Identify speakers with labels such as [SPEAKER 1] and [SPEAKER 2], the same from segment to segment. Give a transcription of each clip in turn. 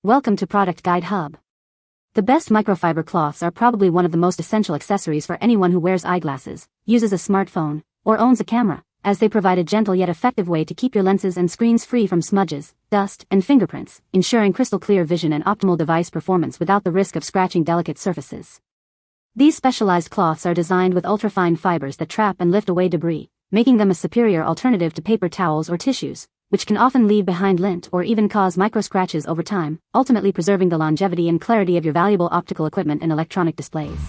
[SPEAKER 1] Welcome to Product Guide Hub. The best microfiber cloths are probably one of the most essential accessories for anyone who wears eyeglasses, uses a smartphone, or owns a camera, as they provide a gentle yet effective way to keep your lenses and screens free from smudges, dust, and fingerprints, ensuring crystal clear vision and optimal device performance without the risk of scratching delicate surfaces. These specialized cloths are designed with ultrafine fibers that trap and lift away debris, making them a superior alternative to paper towels or tissues, which can often leave behind lint or even cause micro-scratches over time, ultimately preserving the longevity and clarity of your valuable optical equipment and electronic displays.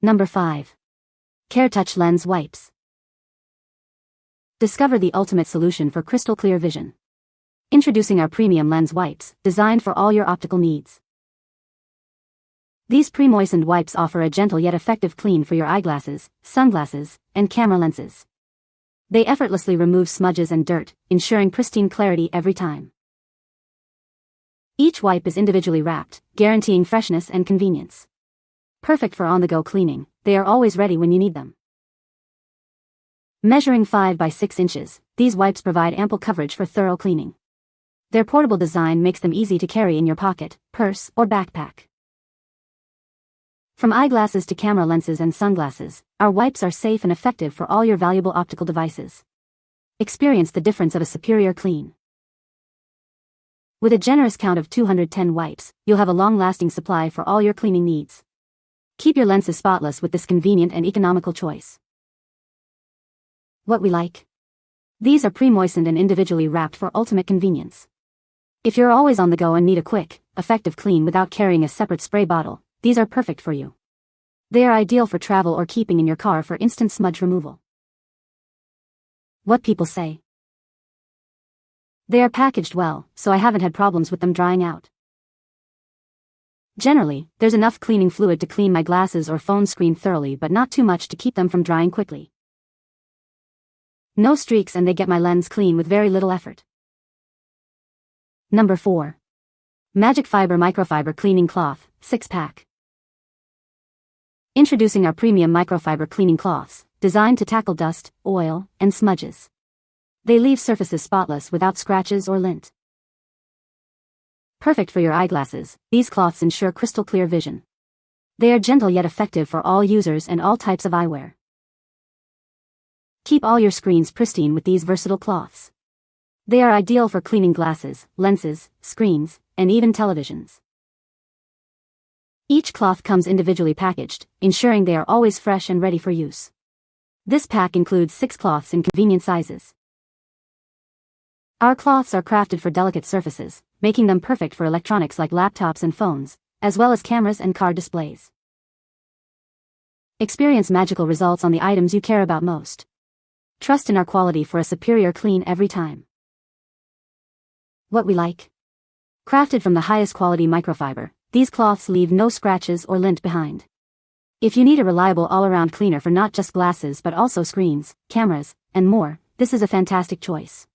[SPEAKER 1] Number 5. CareTouch Lens Wipes. Discover the ultimate solution for crystal clear vision. Introducing our premium lens wipes, designed for all your optical needs. These pre-moistened wipes offer a gentle yet effective clean for your eyeglasses, sunglasses, and camera lenses. They effortlessly remove smudges and dirt, ensuring pristine clarity every time. Each wipe is individually wrapped, guaranteeing freshness and convenience. Perfect for on-the-go cleaning, they are always ready when you need them. Measuring 5 by 6 inches, these wipes provide ample coverage for thorough cleaning. Their portable design makes them easy to carry in your pocket, purse, or backpack. From eyeglasses to camera lenses and sunglasses, our wipes are safe and effective for all your valuable optical devices. Experience the difference of a superior clean. With a generous count of 210 wipes, you'll have a long-lasting supply for all your cleaning needs. Keep your lenses spotless with this convenient and economical choice. What we like? These are pre-moistened and individually wrapped for ultimate convenience. If you're always on the go and need a quick, effective clean without carrying a separate spray bottle, these are perfect for you. They are ideal for travel or keeping in your car for instant smudge removal. What people say. They are packaged well, so I haven't had problems with them drying out. Generally, there's enough cleaning fluid to clean my glasses or phone screen thoroughly, but not too much to keep them from drying quickly. No streaks, and they get my lens clean with very little effort. Number 4. MagicFiber Microfiber Cleaning Cloth, 6-pack. Introducing our premium microfiber cleaning cloths, designed to tackle dust, oil, and smudges. They leave surfaces spotless without scratches or lint. Perfect for your eyeglasses, these cloths ensure crystal clear vision. They are gentle yet effective for all users and all types of eyewear. Keep all your screens pristine with these versatile cloths. They are ideal for cleaning glasses, lenses, screens, and even televisions. Each cloth comes individually packaged, ensuring they are always fresh and ready for use. This pack includes 6 cloths in convenient sizes. Our cloths are crafted for delicate surfaces, making them perfect for electronics like laptops and phones, as well as cameras and car displays. Experience magical results on the items you care about most. Trust in our quality for a superior clean every time. What we like? Crafted from the highest quality microfiber, these cloths leave no scratches or lint behind. If you need a reliable all-around cleaner for not just glasses but also screens, cameras, and more, this is a fantastic choice.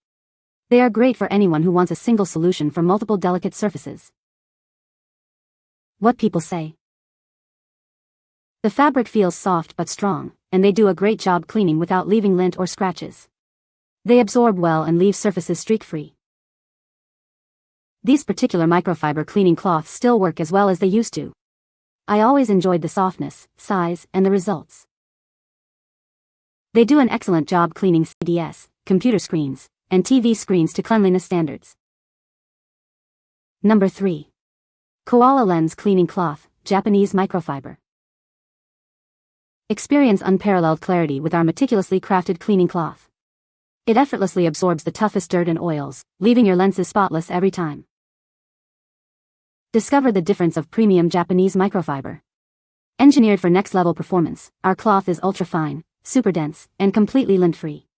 [SPEAKER 1] They are great for anyone who wants a single solution for multiple delicate surfaces. What people say. The fabric feels soft but strong, and they do a great job cleaning without leaving lint or scratches. They absorb well and leave surfaces streak-free. These particular microfiber cleaning cloths still work as well as they used to. I always enjoyed the softness, size, and the results. They do an excellent job cleaning CDs, computer screens, and TV screens to cleanliness standards. Number 3. Koala Lens Cleaning Cloth, Japanese Microfiber. Experience unparalleled clarity with our meticulously crafted cleaning cloth. It effortlessly absorbs the toughest dirt and oils, leaving your lenses spotless every time. Discover the difference of premium Japanese microfiber. Engineered for next-level performance, our cloth is ultra-fine, super dense, and completely lint-free.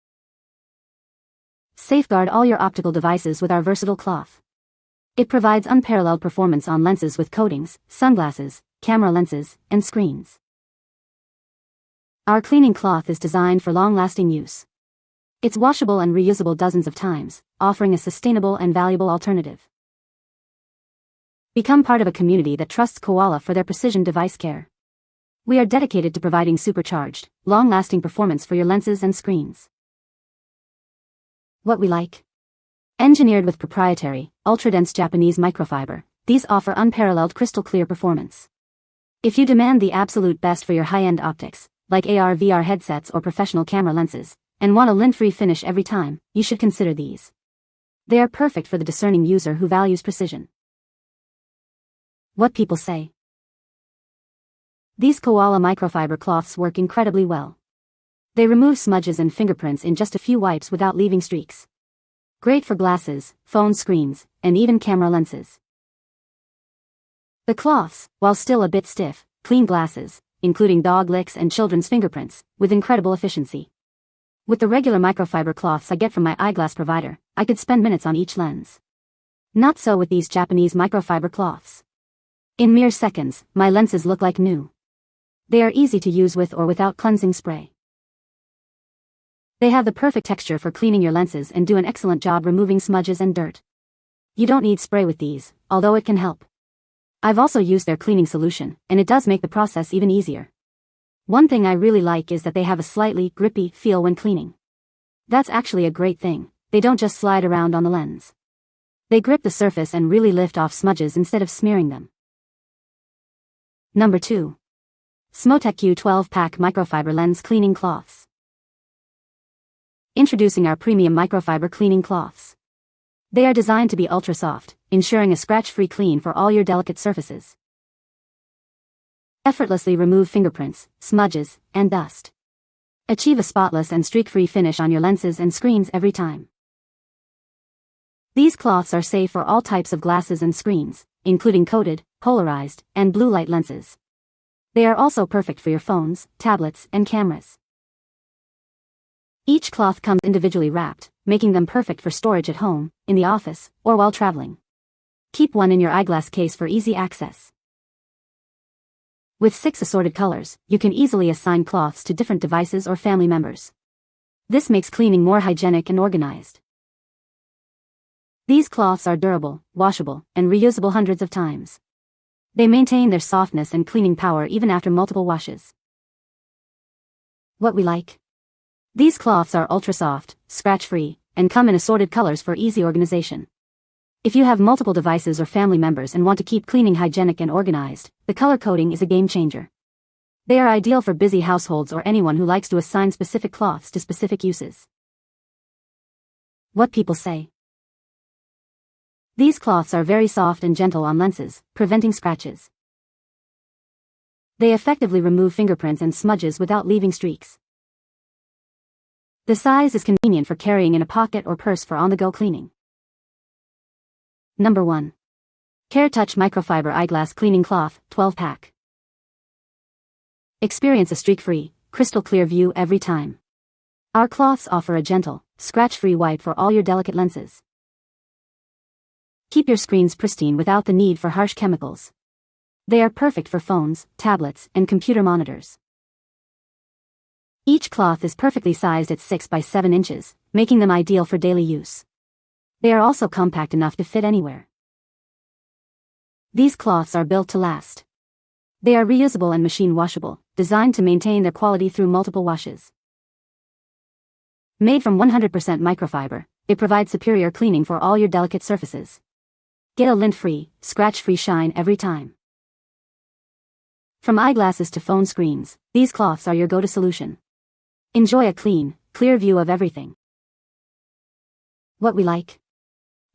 [SPEAKER 1] Safeguard all your optical devices with our versatile cloth. It provides unparalleled performance on lenses with coatings, sunglasses, camera lenses, and screens. Our cleaning cloth is designed for long-lasting use. It's washable and reusable dozens of times, offering a sustainable and valuable alternative. Become part of a community that trusts Koala for their precision device care. We are dedicated to providing supercharged, long-lasting performance for your lenses and screens. What we like. Engineered with proprietary, ultra-dense Japanese microfiber, these offer unparalleled crystal clear performance. If you demand the absolute best for your high-end optics, like AR/VR headsets or professional camera lenses, and want a lint-free finish every time, you should consider these. They are perfect for the discerning user who values precision. What people say. These Koala microfiber cloths work incredibly well. They remove smudges and fingerprints in just a few wipes without leaving streaks. Great for glasses, phone screens, and even camera lenses. The cloths, while still a bit stiff, clean glasses, including dog licks and children's fingerprints, with incredible efficiency. With the regular microfiber cloths I get from my eyeglass provider, I could spend minutes on each lens. Not so with these Japanese microfiber cloths. In mere seconds, my lenses look like new. They are easy to use with or without cleansing spray. They have the perfect texture for cleaning your lenses and do an excellent job removing smudges and dirt. You don't need spray with these, although it can help. I've also used their cleaning solution, and it does make the process even easier. One thing I really like is that they have a slightly grippy feel when cleaning. That's actually a great thing. They don't just slide around on the lens. They grip the surface and really lift off smudges instead of smearing them. Number 2. SmoTecQ 12-pack microfiber lens cleaning cloths. Introducing our premium microfiber cleaning cloths. They are designed to be ultra soft, ensuring a scratch-free clean for all your delicate surfaces. Effortlessly remove fingerprints, smudges, and dust. Achieve a spotless and streak-free finish on your lenses and screens every time. These cloths are safe for all types of glasses and screens, including coated, polarized, and blue light lenses. They are also perfect for your phones, tablets, and cameras. Each cloth comes individually wrapped, making them perfect for storage at home, in the office, or while traveling. Keep one in your eyeglass case for easy access. With 6 assorted colors, you can easily assign cloths to different devices or family members. This makes cleaning more hygienic and organized. These cloths are durable, washable, and reusable hundreds of times. They maintain their softness and cleaning power even after multiple washes. What we like. These cloths are ultra soft, scratch-free, and come in assorted colors for easy organization. If you have multiple devices or family members and want to keep cleaning hygienic and organized, the color coding is a game changer. They are ideal for busy households or anyone who likes to assign specific cloths to specific uses. What people say. These cloths are very soft and gentle on lenses, preventing scratches. They effectively remove fingerprints and smudges without leaving streaks. The size is convenient for carrying in a pocket or purse for on-the-go cleaning. Number 1. CareTouch Microfiber Eyeglass Cleaning Cloth, 12-pack. Experience a streak-free, crystal-clear view every time. Our cloths offer a gentle, scratch-free wipe for all your delicate lenses. Keep your screens pristine without the need for harsh chemicals. They are perfect for phones, tablets, and computer monitors. Each cloth is perfectly sized at 6 by 7 inches, making them ideal for daily use. They are also compact enough to fit anywhere. These cloths are built to last. They are reusable and machine washable, designed to maintain their quality through multiple washes. Made from 100% microfiber, they provide superior cleaning for all your delicate surfaces. Get a lint-free, scratch-free shine every time. From eyeglasses to phone screens, these cloths are your go-to solution. Enjoy a clean, clear view of everything. What we like.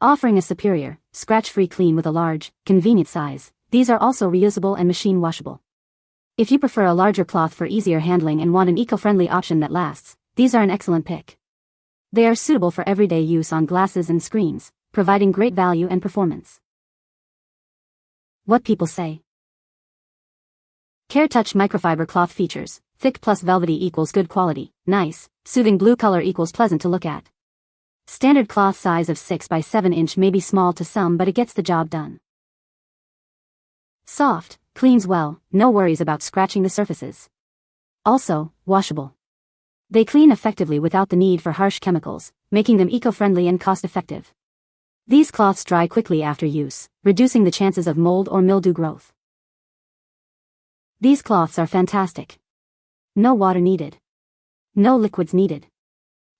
[SPEAKER 1] Offering a superior, scratch-free clean with a large, convenient size, these are also reusable and machine washable. If you prefer a larger cloth for easier handling and want an eco-friendly option that lasts, these are an excellent pick. They are suitable for everyday use on glasses and screens, providing great value and performance. What people say. CareTouch microfiber cloth features, thick plus velvety equals good quality, nice, soothing blue color equals pleasant to look at. Standard cloth size of 6 by 7 inch may be small to some, but it gets the job done. Soft, cleans well, no worries about scratching the surfaces. Also, washable. They clean effectively without the need for harsh chemicals, making them eco-friendly and cost-effective. These cloths dry quickly after use, reducing the chances of mold or mildew growth. These cloths are fantastic. No water needed. No liquids needed.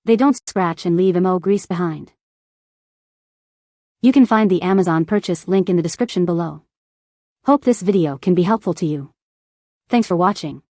[SPEAKER 1] They don't scratch and leave grease behind. You can find the Amazon purchase link in the description below. Hope this video can be helpful to you. Thanks for watching.